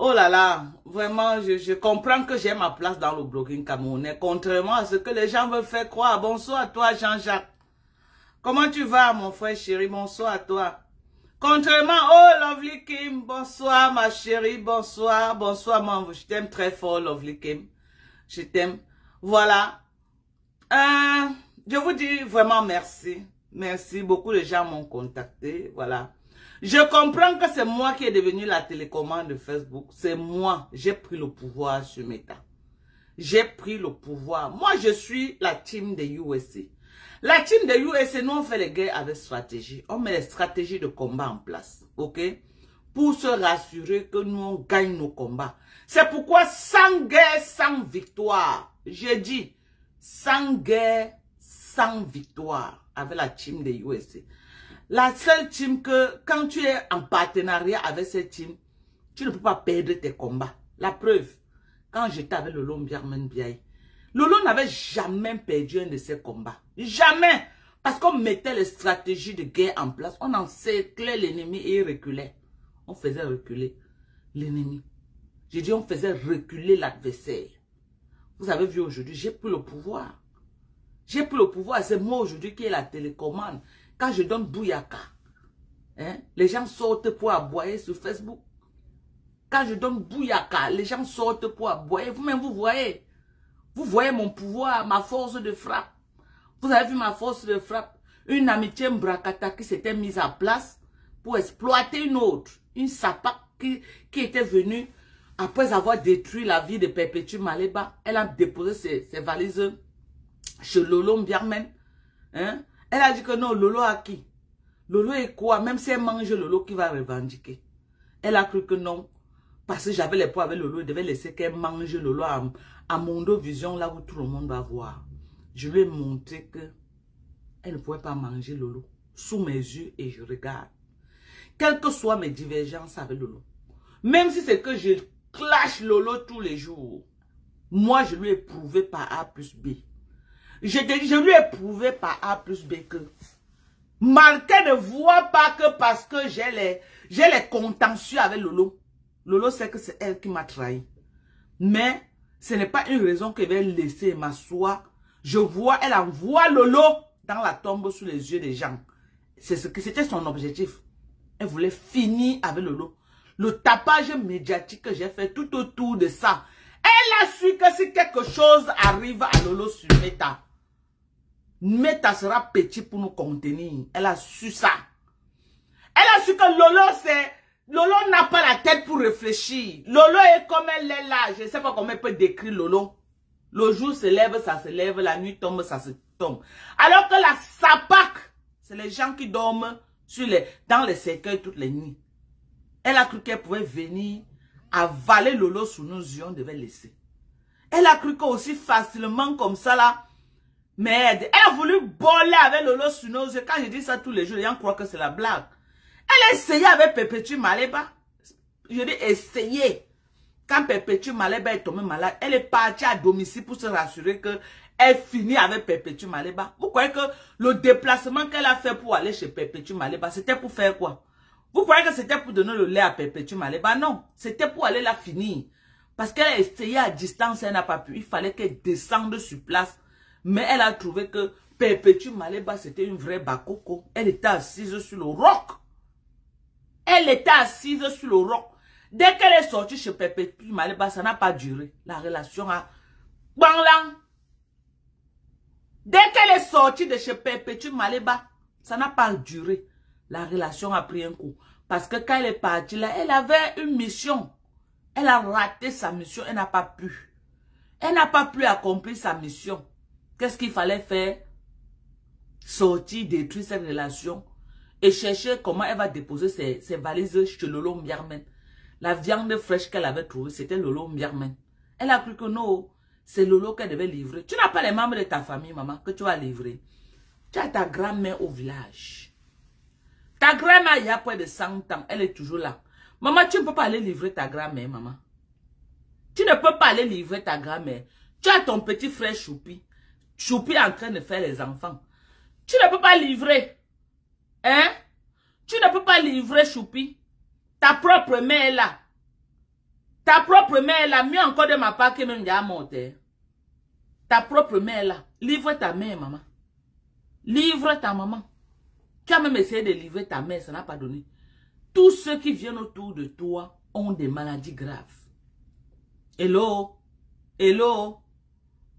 Oh là là, vraiment, je comprends que j'ai ma place dans le blogging camerounais, contrairement à ce que les gens veulent faire croire. Bonsoir à toi, Jean-Jacques. Comment tu vas, mon frère chéri? Bonsoir à toi. Contrairement, oh, Lovely Kim, bonsoir, ma chérie, bonsoir, bonsoir, maman. Je t'aime très fort, Lovely Kim. Je t'aime. Voilà. Je vous dis vraiment merci. Merci, beaucoup de gens m'ont contacté, voilà. Je comprends que c'est moi qui est devenu la télécommande de Facebook. C'est moi, j'ai pris le pouvoir sur Meta. J'ai pris le pouvoir. Moi, je suis la team des USA. La team des USA, nous, on fait les guerres avec stratégie. On met les stratégies de combat en place, ok? Pour se rassurer que nous, on gagne nos combats. C'est pourquoi sans guerre, sans victoire. J'ai dit, sans guerre, sans victoire avec la team des USA. La seule team que, quand tu es en partenariat avec cette team, tu ne peux pas perdre tes combats. La preuve, quand j'étais avec Lolo Mbiarmen Biaye, Lolo n'avait jamais perdu un de ses combats. Jamais. Parce qu'on mettait les stratégies de guerre en place. On encerclait l'ennemi et il reculait. On faisait reculer l'ennemi. J'ai dit, on faisait reculer l'adversaire. Vous avez vu aujourd'hui, j'ai pris le pouvoir. J'ai pris le pouvoir. C'est moi aujourd'hui qui ai la télécommande. Quand je donne Bouyaka, hein, les gens sortent pour aboyer sur Facebook. Quand je donne Bouyaka, les gens sortent pour aboyer. Vous-même, vous voyez. Vous voyez mon pouvoir, ma force de frappe. Vous avez vu ma force de frappe. Une amitié Mbrakata qui s'était mise en place pour exploiter une autre. Une Sapak qui était venue après avoir détruit la vie de Perpétue Maleba. Elle a déposé ses valises chez Lolo Mbiarmen. Hein? Elle a dit que non, Lolo a qui? Lolo est quoi? Même si elle mange Lolo qui va revendiquer. Elle a cru que non. Parce que j'avais les poids avec Lolo, je devais laisser qu'elle mange Lolo à Mondo Vision, là où tout le monde va voir. Je lui ai montré que elle ne pouvait pas manger Lolo sous mes yeux et je regarde. Quelles que soient mes divergences avec Lolo, même si c'est que je clash Lolo tous les jours, moi je lui ai prouvé par A plus B. Je lui ai prouvé par A plus B que Marquet ne voit pas que parce que j'ai les contentieux avec Lolo. Lolo sait que c'est elle qui m'a trahi. Mais ce n'est pas une raison qu'elle va laisser m'asseoir. Je vois, elle envoie Lolo dans la tombe sous les yeux des gens. C'est ce que c'était son objectif. Elle voulait finir avec Lolo. Le tapage médiatique que j'ai fait tout autour de ça. Elle a su que si quelque chose arrive à Lolo sur Meta, Meta sera petit pour nous contenir. Elle a su ça. Elle a su que Lolo n'a pas la tête pour réfléchir. Lolo est comme elle est là. Je ne sais pas comment elle peut décrire Lolo. Le jour se lève, ça se lève. La nuit tombe, ça se tombe. Alors que la Sapak, c'est les gens qui dorment dans les cercueils toutes les nuits. Elle a cru qu'elle pouvait venir avaler Lolo sous nos yeux, on devait laisser. Elle a cru qu'aussi facilement comme ça là, merde, elle a voulu boller avec Lolo sous nos yeux. Quand je dis ça tous les jours, les gens croient que c'est la blague. Elle a essayé avec Perpétue Maleba. Je dis essayer. Quand Perpétue Maleba est tombée malade, elle est partie à domicile pour se rassurer qu'elle finit avec Perpétue Maleba. Vous croyez que le déplacement qu'elle a fait pour aller chez Perpétue Maleba, c'était pour faire quoi? Vous croyez que c'était pour donner le lait à Perpétue Maleba? Non, c'était pour aller la finir. Parce qu'elle a essayé à distance, elle n'a pas pu. Il fallait qu'elle descende sur place. Mais elle a trouvé que Perpétue Maleba, c'était une vraie bakoko. Elle était assise sur le roc. Elle était assise sur le roc. Dès qu'elle est sortie chez Perpétue Maleba, ça n'a pas duré. La relation a... Banglang. Dès qu'elle est sortie de chez Perpétue Maleba, ça n'a pas duré. La relation a pris un coup. Parce que quand elle est partie là, elle avait une mission. Elle a raté sa mission, elle n'a pas pu. Elle n'a pas pu accomplir sa mission. Qu'est-ce qu'il fallait faire? Sortir, détruire cette relation et chercher comment elle va déposer ses valises chez Lolo Mbiarmen. La viande fraîche qu'elle avait trouvée, c'était Lolo Mbiarmen. Elle a cru que non, c'est Lolo qu'elle devait livrer. Tu n'as pas les membres de ta famille, maman, que tu vas livrer. Tu as ta grand-mère au village. Ta grand-mère, il y a près de 100 ans, elle est toujours là. Maman, tu ne peux pas aller livrer ta grand-mère, maman. Tu ne peux pas aller livrer ta grand-mère. Tu as ton petit frère Choupi. Choupi est en train de faire les enfants. Tu ne peux pas livrer. Hein? Tu ne peux pas livrer Choupi. Ta propre mère est là. Ta propre mère là, mieux encore de ma part que même déjà monté. Ta propre mère là, livre ta mère, maman. Livre ta maman. Tu as même essayé de livrer ta mère, ça n'a pas donné. Tous ceux qui viennent autour de toi ont des maladies graves. Hello? Hello?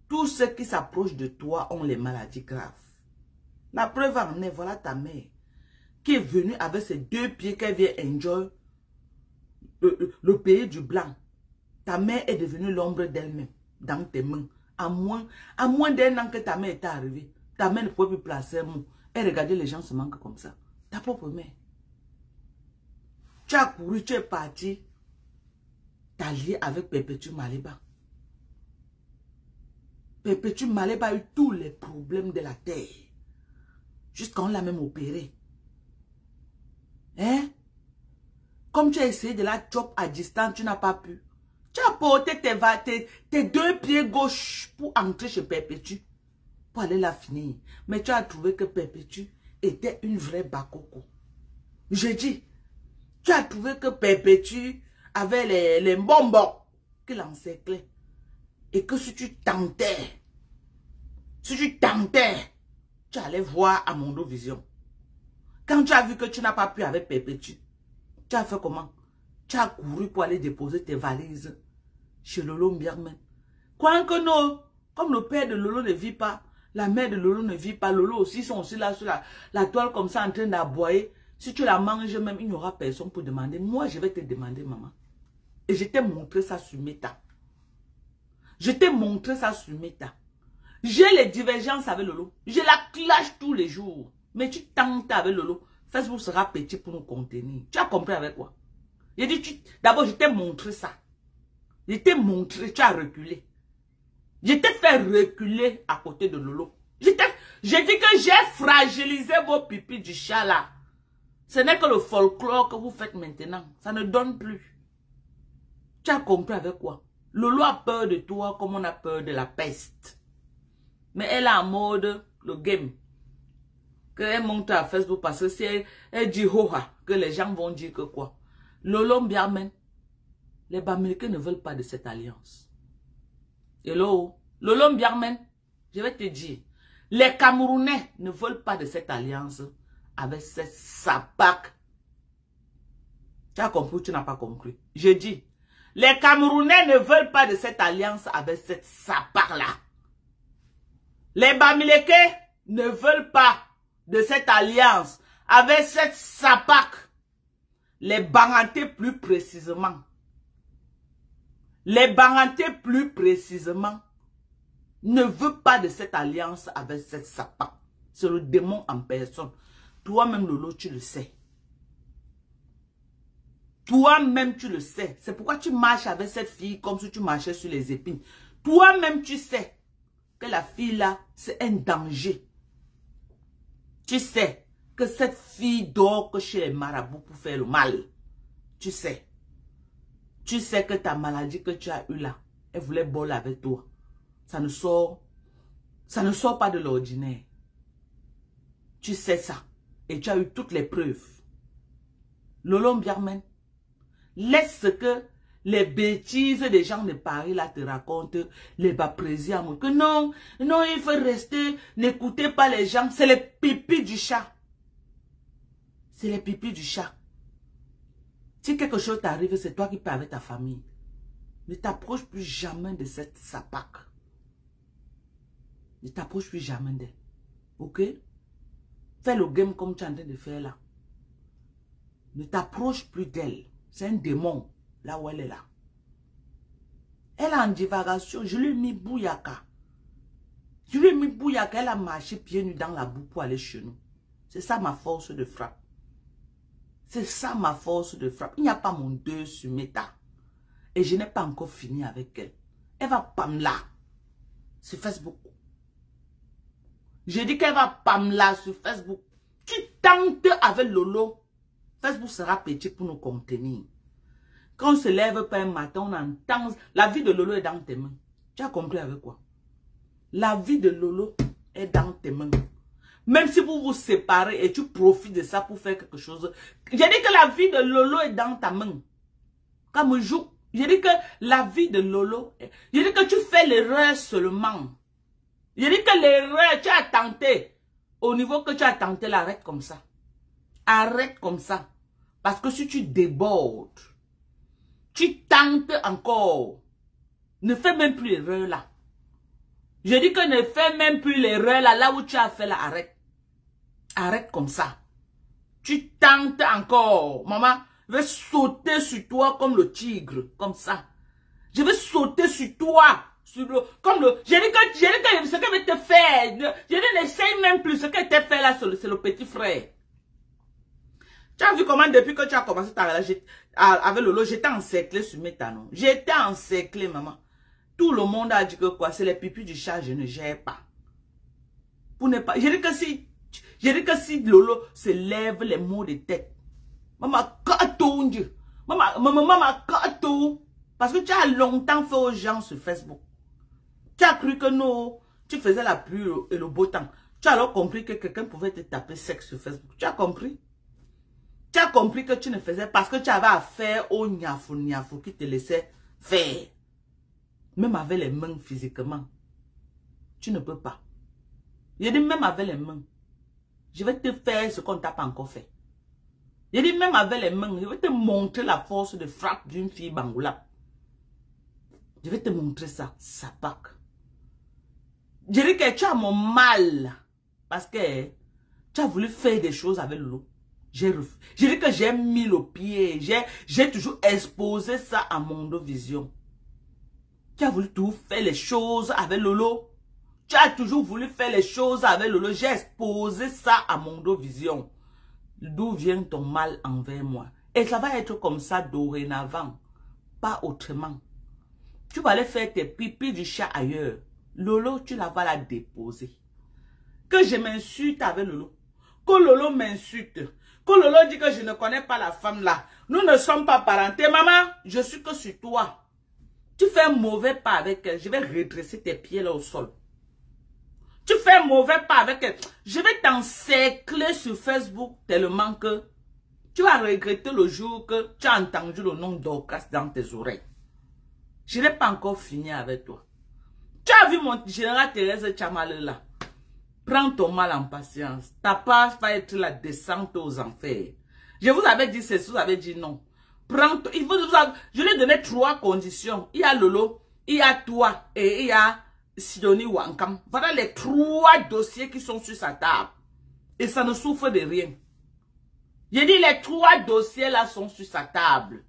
Tous ceux qui s'approchent de toi ont les maladies graves. La preuve en est, voilà ta mère qui est venue avec ses 2 pieds qu'elle vient enjoy le pays du blanc. Ta mère est devenue l'ombre d'elle-même dans tes mains. À moins d'un an que ta mère est arrivée, ta mère ne pouvait plus placer un mot. Et regarder les gens se manquent comme ça. Ta propre mère. Tu as couru, tu es parti. T'as lié avec Perpétue Maleba. Perpétue Maleba a eu tous les problèmes de la terre. Jusqu'à on l'a même opéré. Hein? Comme tu as essayé de la chop à distance, tu n'as pas pu. Tu as porté tes 2 pieds gauche pour entrer chez Perpétue. Pour aller la finir. Mais tu as trouvé que Perpétue était une vraie bakoko. J'ai dit, tu as trouvé que Perpétue avait les bonbons qu'il encerclait. Et que si tu tentais, tu allais voir à Mondo Vision. Quand tu as vu que tu n'as pas pu avec Perpétue, tu as fait comment? Tu as couru pour aller déposer tes valises chez Lolo Mbiarmen. Quoi que non, comme le père de Lolo ne vit pas, la mère de Lolo ne vit pas, Lolo aussi sont aussi là sur la toile comme ça en train d'aboyer. Si tu la manges même, il n'y aura personne pour demander. Moi, je vais te demander, maman. Et je t'ai montré ça sur Meta. Je t'ai montré ça sur Meta. J'ai les divergences avec Lolo. Je la clash tous les jours. Mais tu tentes avec Lolo. Facebook sera petit pour nous contenir. Tu as compris avec quoi? J'ai dit, d'abord, je t'ai montré ça. Je t'ai montré, tu as reculé. Je t'ai fait reculer à côté de Lolo. J'ai dit que j'ai fragilisé vos pipis du chat là. Ce n'est que le folklore que vous faites maintenant. Ça ne donne plus. Tu as compris avec quoi? Lolo a peur de toi comme on a peur de la peste. Mais elle est en mode le game. Qu'elle monte à Facebook parce que si elle dit hoha, que les gens vont dire que quoi? Lolo Mbiarmen, les Bamileke ne veulent pas de cette alliance. Hello? Lolo Mbiarmen, je vais te dire, les Camerounais ne veulent pas de cette alliance avec cette sapac. Tu as compris ou tu n'as pas compris? Je dis, les Camerounais ne veulent pas de cette alliance avec cette sapac-là. Les Bamileke ne veulent pas de cette alliance avec cette sapac. Les Banganté plus précisément. Les Banganté plus précisément ne veulent pas de cette alliance avec cette sapac. C'est le démon en personne. Toi-même, Lolo, tu le sais. Toi-même, tu le sais. C'est pourquoi tu marches avec cette fille comme si tu marchais sur les épines. Toi-même, tu sais que la fille-là, c'est un danger. Tu sais que cette fille dort que chez les marabouts pour faire le mal. Tu sais. Tu sais que ta maladie que tu as eue là, elle voulait boller avec toi. Ça ne sort pas de l'ordinaire. Tu sais ça. Et tu as eu toutes les preuves. Lolo Mbiarmen, laisse que les bêtises des gens de Paris là te racontent, les baprésiams, que non, il faut rester, n'écoutez pas les gens, c'est les pipis du chat. C'est les pipis du chat. Si quelque chose t'arrive, c'est toi qui pars avec ta famille. Ne t'approche plus jamais de cette sapac. Ne t'approche plus jamais d'elle. Ok? Fais le game comme tu es en train de faire là. Ne t'approche plus d'elle. C'est un démon, là où elle est là. Elle est en divagation. Je lui ai mis bouyaka. Je lui ai mis bouyaka. Elle a marché pieds nus dans la boue pour aller chez nous. C'est ça ma force de frappe. C'est ça ma force de frappe. Il n'y a pas mon 2 sur Meta. Et je n'ai pas encore fini avec elle. Elle va pamla sur Facebook. Je dis qu'elle va pamla sur Facebook. Tu tentes avec Lolo. Facebook sera petit pour nous contenir. Quand on se lève pas un matin, on entend... La vie de Lolo est dans tes mains. Tu as compris avec quoi? La vie de Lolo est dans tes mains. Même si vous vous séparez et tu profites de ça pour faire quelque chose. J'ai dit que la vie de Lolo est dans ta main. Comme je joue, Je dis que la vie de Lolo, je dis que tu fais l'erreur seulement. Je dis que l'erreur, tu as tenté. Au niveau que tu as tenté, arrête comme ça. Arrête comme ça. Parce que si tu débordes, tu tentes encore. Ne fais même plus l'erreur là. Je dis que ne fais même plus l'erreur là, là où tu as fait là, arrête. Arrête comme ça. Tu tentes encore. Maman, je vais sauter sur toi comme le tigre, comme ça. Je vais sauter sur toi, comme le... Je dis que ce que je vais te faire, je n'essaye même plus. Ce que je t'ai fait là, c'est le petit frère. Tu as vu comment depuis que tu as commencé ta relation avec Lolo, j'étais encerclée sur mes talons. J'étais encerclée, maman. Tout le monde a dit que quoi, c'est les pipis du chat, je ne gère pas. Pour ne pas... Je dis que si Lolo se lève les mots de tête, maman, caton, maman, caton. Parce que tu as longtemps fait aux gens sur Facebook. Tu as cru que non, tu faisais la pluie et le beau temps. Tu as alors compris que quelqu'un pouvait te taper sexe sur Facebook. Tu as compris? Tu as compris que tu ne faisais parce que tu avais affaire au niafou qui te laissait faire. Même avec les mains physiquement. Tu ne peux pas. Je dis même avec les mains. Je vais te faire ce qu'on ne t'a pas encore fait. Je dis même avec les mains. Je vais te montrer la force de frappe d'une fille bangoula. Je vais te montrer ça. Ça pack. Je dis que tu as mon mal. Parce que tu as voulu faire des choses avec Lolo. Je dis que j'ai mis le pied. J'ai toujours exposé ça à Mondovision. Tu as voulu tout faire les choses avec Lolo. Tu as toujours voulu faire les choses avec Lolo. J'ai exposé ça à Mondovision. D'où vient ton mal envers moi? Et ça va être comme ça dorénavant. Pas autrement. Tu vas aller faire tes pipis du chat ailleurs. Lolo, tu vas la déposer. Que je m'insulte avec Lolo. Que Lolo m'insulte. Que Lolo dit que je ne connais pas la femme là. Nous ne sommes pas parentés. Maman, je suis que sur toi. Tu fais un mauvais pas avec elle. Je vais redresser tes pieds là au sol. Tu fais un mauvais pas avec elle. Je vais t'encercler sur Facebook tellement que tu vas regretter le jour que tu as entendu le nom d'Orcas dans tes oreilles. Je n'ai pas encore fini avec toi. Tu as vu mon général Thérèse Tchamalé là. Prends ton mal en patience. Ta part va être la descente aux enfers. Je vous avais dit ceci, vous avez dit non. Prends il faut, je lui ai donné 3 conditions. Il y a Lolo, il y a toi et il y a Sidonie Wankam. Voilà les 3 dossiers qui sont sur sa table. Et ça ne souffre de rien. J'ai dit les 3 dossiers là sont sur sa table.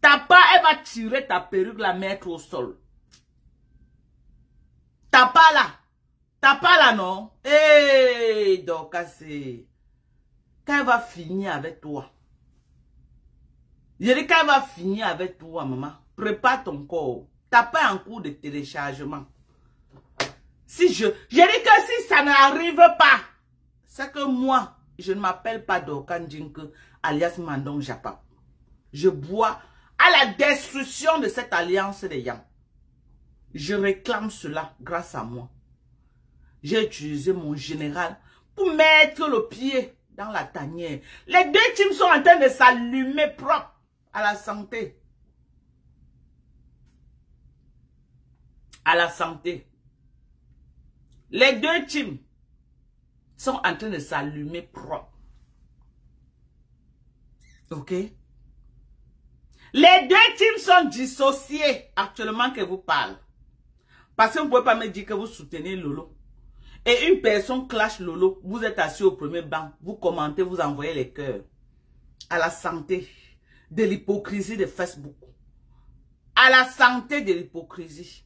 Ta part, elle va tirer ta perruque, la mettre au sol. Ta part là. T'as pas là, non? Hey, donc, c'est... Quand elle va finir avec toi. Je dis quand elle va finir avec toi, maman. Prépare ton corps. T'as pas en cours de téléchargement. Si je dis que si ça n'arrive pas, c'est que moi, je ne m'appelle pas Dorkan Djinke, alias Mandong Japa. Je bois à la destruction de cette alliance des Yang. Je réclame cela grâce à moi. J'ai utilisé mon général pour mettre le pied dans la tanière. Les 2 teams sont en train de s'allumer propre à la santé. À la santé. Les 2 teams sont en train de s'allumer propre. Ok? Les 2 teams sont dissociés actuellement que vous parlez. Parce que vous ne pouvez pas me dire que vous soutenez Lolo. Et une personne clash Lolo, vous êtes assis au premier banc, vous commentez, vous envoyez les cœurs. À la santé de l'hypocrisie de Facebook. À la santé de l'hypocrisie.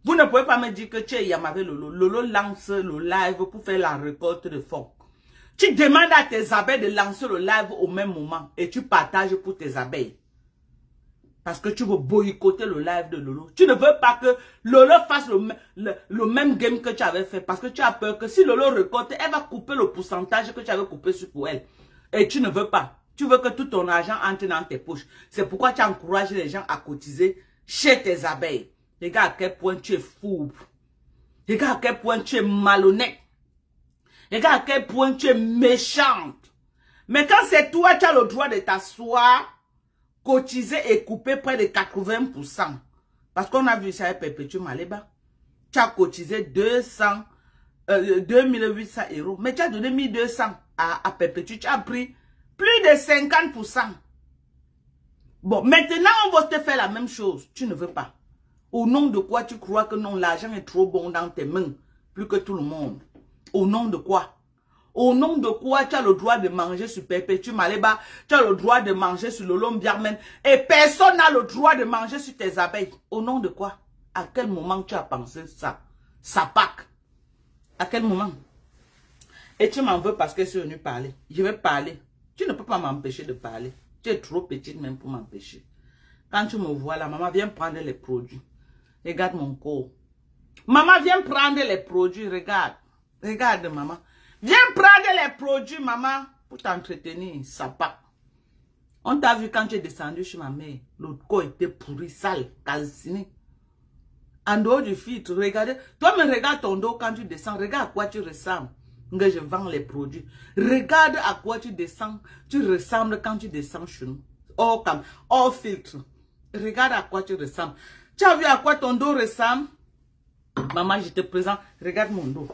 Vous ne pouvez pas me dire que tu es Yamave Lolo. Lolo lance le live pour faire la récolte de fonds. Tu demandes à tes abeilles de lancer le live au même moment et tu partages pour tes abeilles. Parce que tu veux boycotter le live de Lolo. Tu ne veux pas que Lolo fasse le même game que tu avais fait. Parce que tu as peur que si Lolo récolte, elle va couper le pourcentage que tu avais coupé pour elle. Et tu ne veux pas. Tu veux que tout ton argent entre dans tes poches. C'est pourquoi tu encourages les gens à cotiser chez tes abeilles. Regarde à quel point tu es fou. Regarde à quel point tu es malhonnête. Regarde à quel point tu es méchante. Mais quand c'est toi, tu as le droit de t'asseoir cotisé et coupé près de 80%. Parce qu'on a vu ça avec Perpétuel Maleba. Tu as cotisé 2800 euros. Mais tu as donné 1200 à Perpétuel. Tu as pris plus de 50%. Bon, maintenant, on va te faire la même chose. Tu ne veux pas. Au nom de quoi tu crois que non, l'argent est trop bon dans tes mains, plus que tout le monde? Au nom de quoi? Au nom de quoi tu as le droit de manger sur Perpétuel Maleba, tu as le droit de manger sur Lolo Mbiarmen, et personne n'a le droit de manger sur tes abeilles? Au nom de quoi? À quel moment tu as pensé ça? Ça Pâques. À quel moment? Et tu m'en veux parce que je suis venu parler. Je vais parler. Tu ne peux pas m'empêcher de parler. Tu es trop petite même pour m'empêcher. Quand tu me vois là, maman, viens prendre les produits. Regarde mon corps. Maman, viens prendre les produits. Regarde. Regarde, maman. Viens prendre les produits, maman, pour t'entretenir. Ça pas. On t'a vu quand tu es descendu chez ma mère. Le corps était pourri, sale, calciné. En dehors du filtre, regardez. Toi, me regarde ton dos quand tu descends. Regarde à quoi tu ressembles. Que je vends les produits. Regarde à quoi tu descends. Tu ressembles quand tu descends chez nous. Oh, filtre. Regarde à quoi tu ressembles. Tu as vu à quoi ton dos ressemble? Maman, je te présente. Regarde mon dos.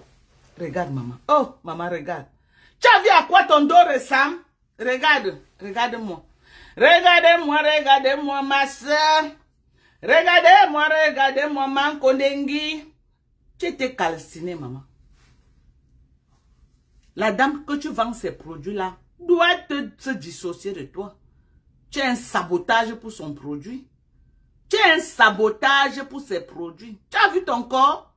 Regarde, maman. Oh, maman, regarde. Tu as vu à quoi ton dos ressemble? Regarde. Regarde-moi. Regardez-moi, regardez-moi, ma soeur. Regardez-moi, regardez-moi, man Kondengi. Tu étais calciné, maman. La dame que tu vends ces produits-là doit se dissocier de toi. Tu as un sabotage pour son produit. Tu as un sabotage pour ses produits. Tu as vu ton corps?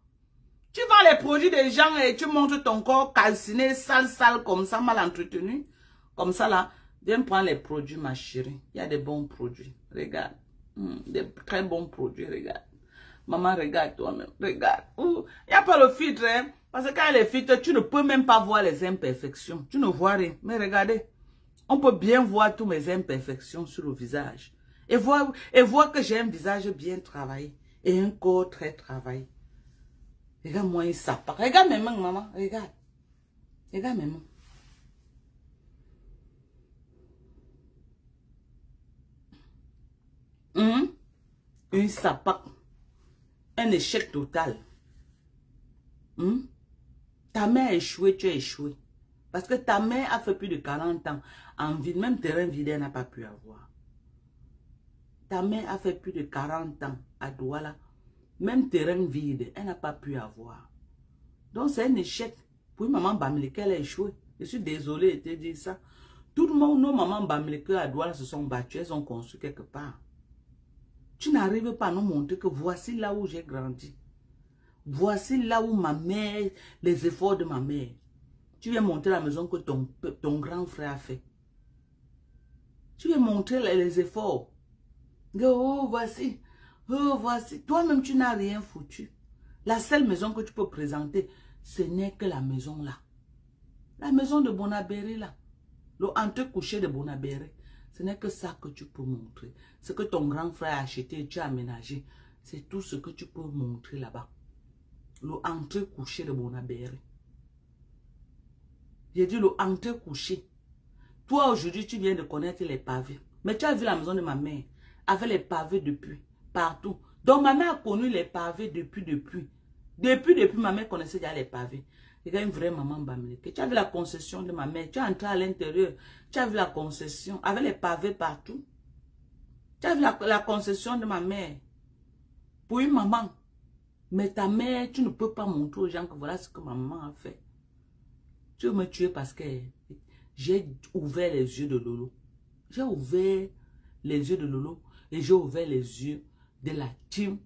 Tu vends les produits des gens et tu montres ton corps calciné, sale, comme ça, mal entretenu. Comme ça, là. Viens prendre les produits, ma chérie. Il y a des bons produits. Regarde. Des très bons produits, regarde. Maman, regarde toi-même. Regarde. Il n'y a pas le filtre, hein. Parce que quand les filtres, tu ne peux même pas voir les imperfections. Tu ne vois rien. Mais regardez. On peut bien voir toutes mes imperfections sur le visage. Et voir que j'ai un visage bien travaillé. Et un corps très travaillé. Regarde-moi, il s'appart. Regarde mes mains, maman. Regarde. Regarde mes mains. Une sapin. Un échec total. Ta mère a échoué, tu as échoué. Parce que ta mère a fait plus de 40 ans en ville. Même terrain vide, elle n'a pas pu avoir. Ta mère a fait plus de 40 ans à Douala. Même terrain vide, elle n'a pas pu avoir. Donc c'est un échec. Pour maman Bamileke, elle a échoué. Je suis désolée de te dire ça. Tout le monde, nos mamans Bamileke à Douala se sont battues, elles ont construit quelque part. Tu n'arrives pas à nous montrer que voici là où j'ai grandi. Voici là où ma mère, les efforts de ma mère. Tu viens montrer la maison que ton grand frère a fait. Tu viens montrer les efforts. Oh, voici. Oh, voici. Toi-même, tu n'as rien foutu. La seule maison que tu peux présenter, ce n'est que la maison là. La maison de Bonabéré là. Le entrecouché de Bonabéré. Ce n'est que ça que tu peux montrer. Ce que ton grand frère a acheté et tu as aménagé. C'est tout ce que tu peux montrer là-bas. Le entrecouché de Bonabéré. J'ai dit le entrecouché. Toi aujourd'hui tu viens de connaître les pavés. Mais tu as vu la maison de ma mère. Avec les pavés depuis. Partout. Donc ma mère a connu les pavés depuis. Depuis ma mère connaissait déjà les pavés. Il y a une vraie maman Bamileke. Tu as vu la concession de ma mère. Tu es entré à l'intérieur. Tu as vu la concession. Avec les pavés partout. Tu as vu la concession de ma mère. Pour une maman. Mais ta mère, tu ne peux pas montrer aux gens que voilà ce que ma maman a fait. Tu veux me tuer parce que j'ai ouvert les yeux de Lolo. J'ai ouvert les yeux de Lolo. Et j'ai ouvert les yeux de la team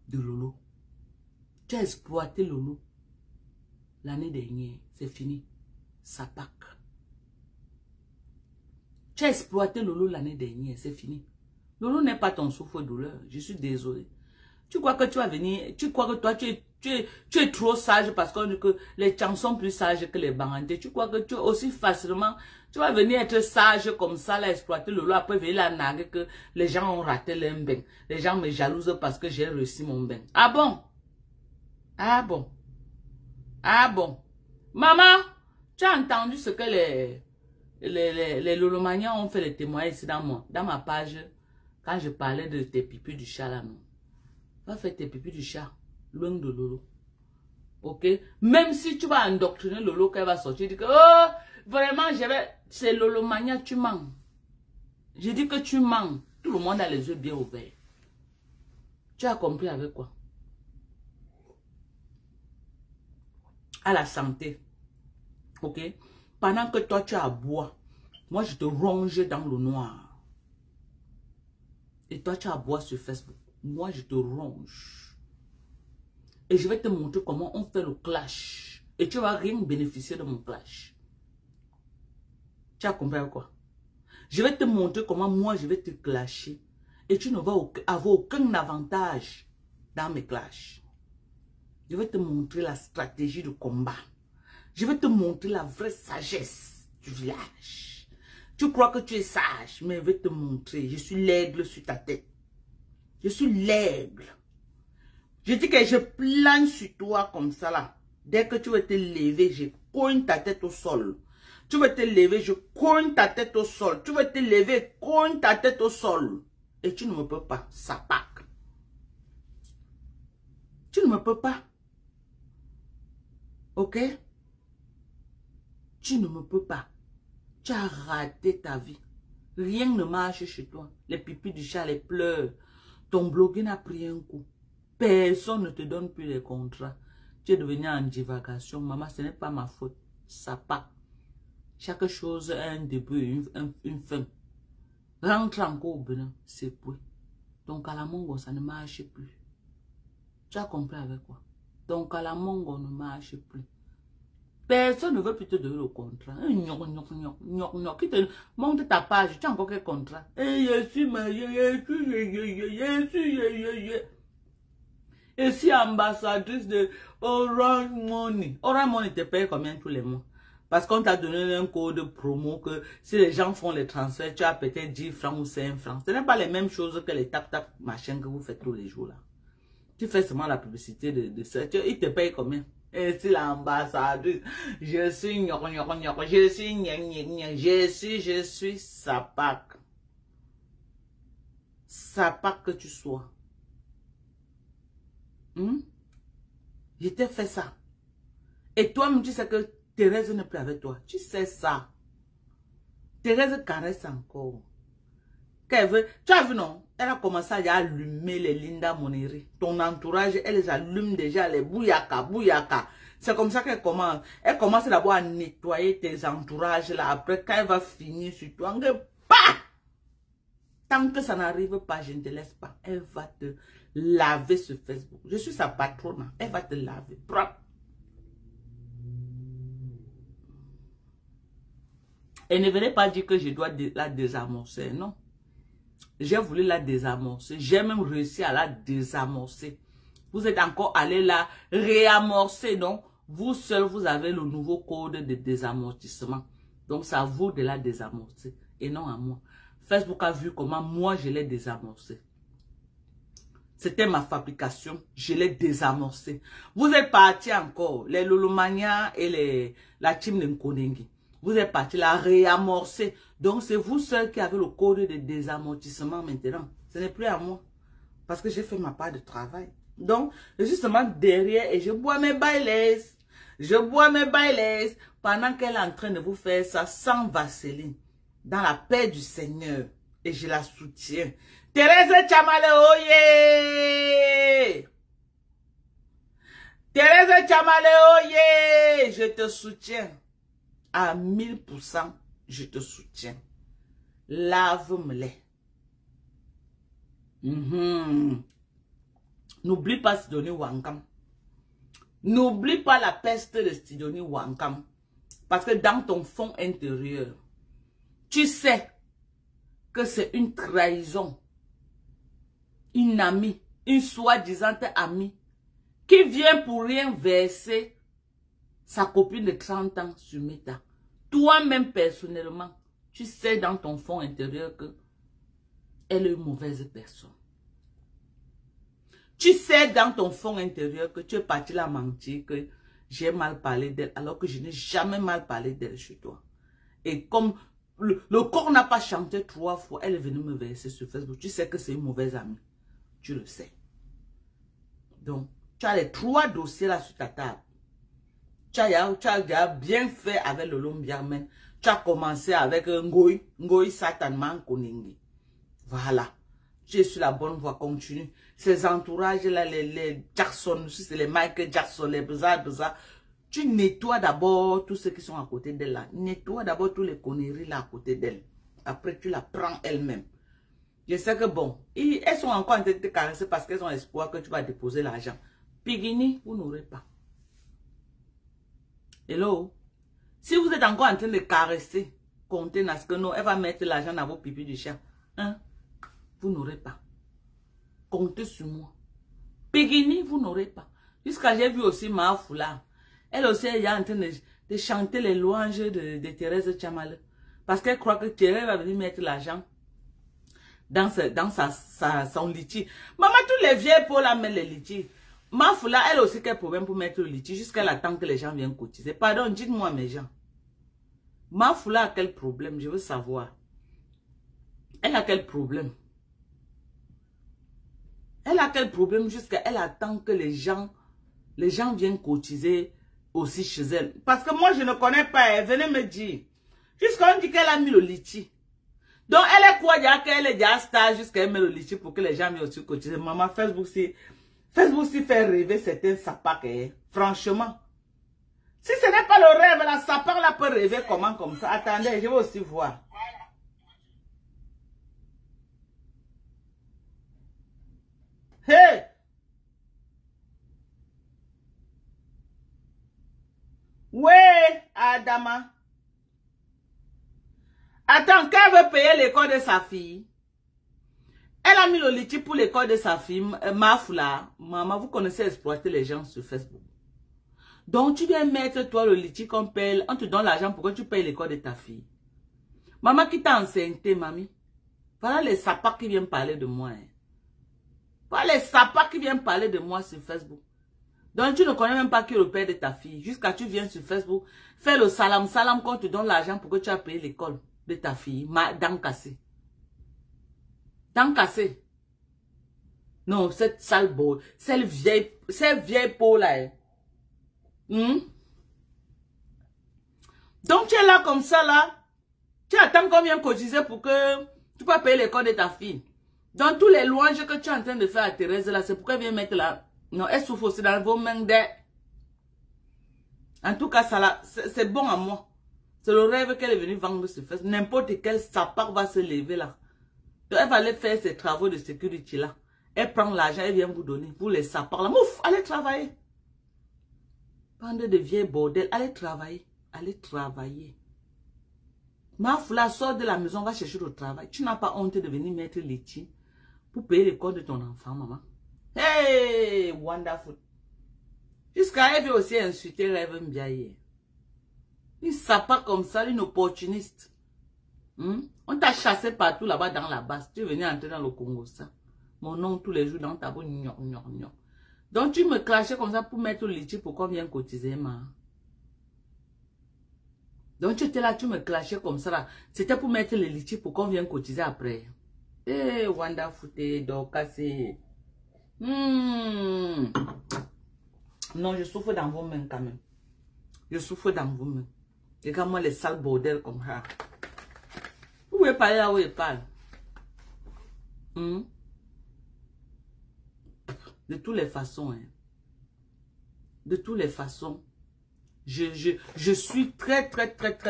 de Lolo. Tu as exploité Lolo. L'année dernière, c'est fini. Ça Pâques. Tu as exploité Lolo l'année dernière, c'est fini. Lolo n'est pas ton souffre-douleur. Je suis désolée. Tu crois que tu vas venir, tu crois que toi, tu es trop sage parce que les chansons sont plus sages que les bangantés. Tu crois que tu aussi facilement, tu vas venir être sage comme ça, là, exploiter Lolo, après venir la naguer que les gens ont raté leur bain. Les gens me jalousent parce que j'ai réussi mon bain. Ah bon? Ah bon? Ah bon? Maman, tu as entendu ce que les Lolomaniens ont fait les témoignages ici dans ma page. Quand je parlais de tes pipis du chat là, non. Va faire tes pipis du chat. Loin de Lolo. Ok? Même si tu vas endoctriner Lolo qu'elle va sortir, tu dis que, oh, vraiment, c'est Lolomania, tu mens. Je dis que tu mens. Tout le monde a les yeux bien ouverts. Tu as compris avec quoi? À la santé. Ok? Pendant que toi, tu aboies, moi, je te ronge dans le noir. Et toi, tu aboies sur Facebook. Moi, je te ronge. Et je vais te montrer comment on fait le clash. Et tu vas rien bénéficier de mon clash. Tu as compris quoi? Je vais te montrer comment moi, je vais te clasher. Et tu ne vas avoir aucun avantage dans mes clashs. Je vais te montrer la stratégie de combat. Je vais te montrer la vraie sagesse du village. Tu crois que tu es sage, mais je vais te montrer. Je suis l'aigle sur ta tête. Je suis l'aigle. Je dis que je plane sur toi comme ça là. Dès que tu vas te lever, je cogne ta tête au sol. Tu vas te lever, je cogne ta tête au sol. Tu vas te lever, cogne ta tête au sol. Et tu ne me peux pas, sapac. Tu ne me peux pas. Ok? Tu ne me peux pas. Tu as raté ta vie. Rien ne marche chez toi. Les pipis du chat, les pleurs. Ton blogging a pris un coup. Personne ne te donne plus les contrats. Tu es devenu en divagation. Maman, ce n'est pas ma faute. Sapac. Chaque chose a un début, une fin. Rentre encore au Bénin, c'est pour. Donc à la mongo, ça ne marche plus. Tu as compris avec quoi? Donc à la mongo ne marche plus. Personne ne veut plus te donner le contrat. Qui te monte ta page, tu as encore quel contrat? Je suis marié, je suis ambassadrice de Orange Money. Orange Money te paye combien tous les mois? Parce qu'on t'a donné un code promo que si les gens font les transferts, tu as peut-être 10 francs ou 5 francs. Ce n'est pas les mêmes choses que les tap-tap machin que vous faites tous les jours là. Tu fais seulement la publicité de ça. Ils te payent combien? Et c'est l'ambassadrice. Je suis je suis sapac. Sapac que tu sois. Je t'ai fait ça. Et toi-même, tu sais que Thérèse n'est plus avec toi. Tu sais ça. Thérèse caresse encore. Qu'elle veut. Tu as vu, non? Elle a commencé à allumer les Linda Moneri. Ton entourage, elle les allume déjà, les bouyaka, bouyaka. C'est comme ça qu'elle commence. Elle commence d'abord à nettoyer tes entourages là. Après, quand elle va finir sur toi, tant que ça n'arrive pas, je ne te laisse pas. Elle va te laver sur Facebook. Je suis sa patronne. Elle va te laver. Propre. Elle ne venait pas dire que je dois la désamorcer, non. J'ai voulu la désamorcer. J'ai même réussi à la désamorcer. Vous êtes encore allé la réamorcer, non. Vous seul, vous avez le nouveau code de désamortissement. Donc, c'est à vous de la désamorcer et non à moi. Facebook a vu comment moi, je l'ai désamorcé. C'était ma fabrication. Je l'ai désamorcé. Vous êtes partis encore, les Lolomania et la team de Nkondengi. Vous êtes partis la réamorcer. Donc, c'est vous seul qui avez le code de désamortissement maintenant. Ce n'est plus à moi. Parce que j'ai fait ma part de travail. Donc, je suis seulement derrière et je bois mes bailes. Je bois mes bailes pendant qu'elle est en train de vous faire ça sans vaseline. Dans la paix du Seigneur. Et je la soutiens. Thérèse Chamale, oye! Thérèse Chamale, oye! Je te soutiens. À 1000%, je te soutiens. Lave-me-les. N'oublie pas Sidonie Wankam. N'oublie pas la peste de Sidonie Wankam. Parce que dans ton fond intérieur, tu sais que c'est une trahison. Une amie, une soi-disant amie, qui vient pour rien verser sa copine de 30 ans sur Meta. Toi-même personnellement, tu sais dans ton fond intérieur que elle est une mauvaise personne. Tu sais dans ton fond intérieur que tu es parti la mentir, que j'ai mal parlé d'elle, alors que je n'ai jamais mal parlé d'elle chez toi. Et comme le corps n'a pas chanté 3 fois. Elle est venue me verser sur Facebook. Tu sais que c'est une mauvaise amie. Tu le sais. Donc, tu as les 3 dossiers là sur ta table. Tu as bien fait avec le Lombiamen. Tu as commencé avec Ngoï Satan Koningi. Voilà. Tu es sur la bonne voie, continue. Ces entourages-là, les Jackson, c'est les Michael Jackson, les bizarres. Tu nettoies d'abord tous ceux qui sont à côté d'elle là. Nettoie d'abord tous les conneries là à côté d'elle. Après, tu la prends elle-même. Je sais que bon, elles sont encore en train de te caresser parce qu'elles ont espoir que tu vas déposer l'argent. Pigini, vous n'aurez pas. Hello? Si vous êtes encore en train de caresser, comptez dans ce que non, elle va mettre l'argent dans vos pipis du chat. Hein? Vous n'aurez pas. Comptez sur moi. Pigini, vous n'aurez pas. Jusqu'à j'ai vu aussi Maafula. Elle aussi est en train de chanter les louanges de Thérèse Tchamal. Parce qu'elle croit que Thérèse va venir mettre l'argent dans son litchi. Maman, tous les vieux pour la mettre les litchis. Maafula, elle aussi quel problème pour mettre le litchi jusqu'à l'attendre que les gens viennent cotiser. Pardon, dites-moi mes gens. Maafula a quel problème? Je veux savoir. Elle a quel problème? Elle a quel problème jusqu'à elle attend que les gens viennent cotiser aussi chez elle. Parce que moi, je ne connais pas. Elle venez me dire. Jusqu'à on dit qu'elle a mis le litchi. Donc, elle est quoi déjà qu'elle est déjà star jusqu'à elle met le litchi pour que les gens viennent aussi cotiser. Maman, Facebook si fait rêver certains sapacs. Franchement. Si ce n'est pas le rêve, la sapac là peut rêver comment comme ça. Attendez, je vais aussi voir. Hey! Ouais, Adama. Attends, qu'elle veut payer l'école de sa fille. Elle a mis le litchi pour l'école de sa fille, Maafula. Maman, vous connaissez exploiter les gens sur Facebook. Donc, tu viens mettre toi le litchi qu'on paye, on te donne l'argent pour que tu payes l'école de ta fille. Maman qui t'a enceinté, mamie. Voilà les sapas qui viennent parler de moi. Hein. Voilà les sapas qui viennent parler de moi sur Facebook. Donc, tu ne connais même pas qui est le père de ta fille. Jusqu'à tu viens sur Facebook, fais le salam qu'on te donne l'argent pour que tu aies payé l'école de ta fille. Dents cassées. Dents cassées. Non, cette sale beau, cette vieille peau là. Hein. Donc, tu es là comme ça là. Tu attends qu'on vienne cotiser pour que tu puisses payer l'école de ta fille. Donc, tous les louanges que tu es en train de faire à Thérèse là, c'est pourquoi elle vient mettre là. Non, elle souffre aussi dans vos mains d'air. En tout cas, ça là, c'est bon à moi. C'est le rêve qu'elle est venue vendre sur Facebook. N'importe quel sapard va se lever là. Donc, elle va aller faire ses travaux de sécurité là. Elle prend l'argent, elle vient vous donner. Vous les sapards là. Mouf, allez travailler. Bande de vieilles bordel, allez travailler. Allez travailler. Maafula, sort de la maison, va chercher le travail. Tu n'as pas honte de venir mettre litchi pour payer l'école de ton enfant, maman. Hey, wonderful. Jusqu'à elle veut aussi insulter Rêve Mbiaye. Une sapa comme ça, une opportuniste. On t'a chassé partout là-bas dans la base. Tu es venu entrer dans le Congo, ça. Mon nom tous les jours dans ta bouche. Donc tu me clashais comme ça pour mettre le litchi pour qu'on vienne cotiser, ma. Donc tu étais là, tu me clashais comme ça là. C'était pour mettre le litchi pour qu'on vienne cotiser après. Eh, wonderful, donc cassé. Non, je souffre dans vos mains quand même. Je souffre dans vos mains. Regarde-moi les sales bordels comme ça. Vous pouvez parler là où il parle. De toutes les façons. Hein. De toutes les façons. Je suis très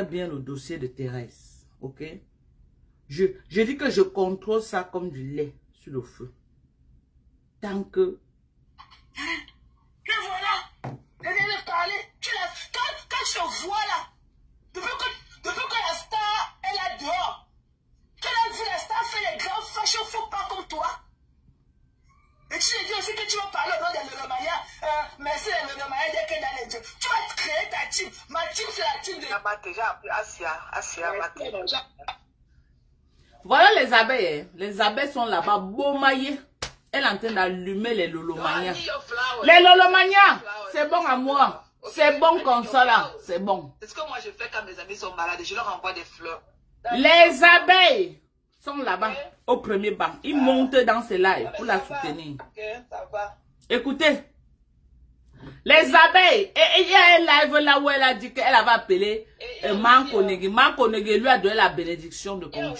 bien le dossier de Thérèse. Ok? Je dis que je contrôle ça comme du lait sur le feu. Tant que... Que voilà, je viens de parler, quand je te vois là, depuis que la star est là dehors, quand elle a vu la star faire les grands fashion faux pas comme toi, et tu lui dis aussi que tu vas parler au nom de Lolomania, merci de Lolomania dès qu'elle est dans les dieux, tu vas créer ta team, ma team c'est la team de... Déjà appelé Asia, Voilà les abeilles, hein. Les abeilles sont là-bas, beau maillé. Elle est en train d'allumer les Lolomania. Les Lolomania, c'est bon à moi. C'est bon comme ça là, c'est bon. C'est ce que moi je fais quand mes amis sont malades, je leur envoie des fleurs. Les abeilles sont là-bas, au premier banc. Ils montent dans ces lives pour la soutenir. Ça va. Écoutez. Les abeilles. Et il y a un live là où elle a dit qu'elle avait appelé Manko Negé. Manko Negé lui a donné la bénédiction de continuer.